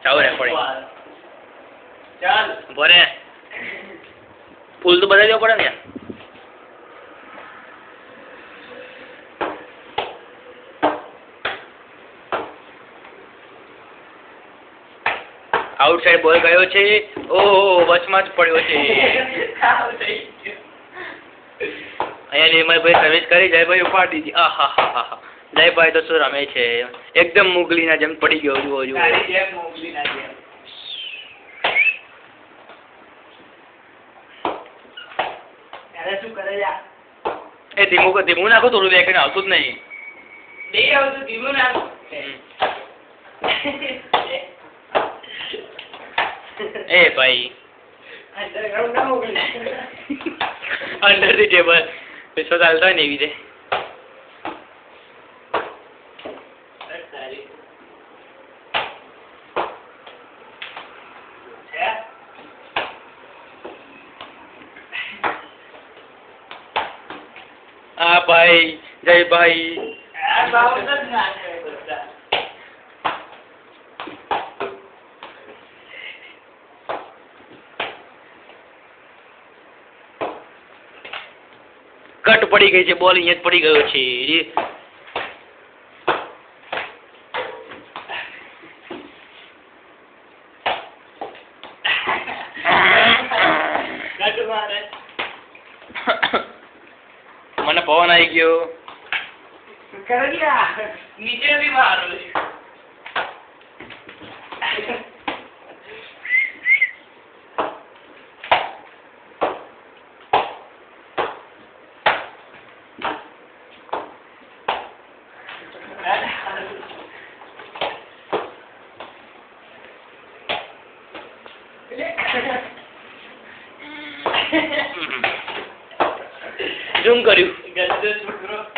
ચાલો રેકોર્ડિંગ ચાલ ભરે ફૂલ તો બતાવી દેવો પડે ને આઉટસાઇડ બોલ ગયો છે ઓહો વચમાં જ પડ્યો છે અહીંયા નિર્મલભાઈ સર્વિસ કરી જયભાઈ ઉપાડી દીધી આહાહાહા જયભાઈ તો શું રમે છે એકદમ મુગલીના જેમ પડી ગયો જુઓ જુઓ એ ધીમું નાખો થોડું લેખીને આવતું જ નહીં એ ભાઈ અંડર ધી ટેબલ વિશ્વ ચાલતા હોય ને એવી રીતે હા ભાઈ જય ભાઈ કટ પડી ગઈ છે બોલ અહીંયા જ પડી ગયો છે મને પવન આવી ગયો નીચે બી મારો ઝૂમ કર્યું ગજબ છોકરો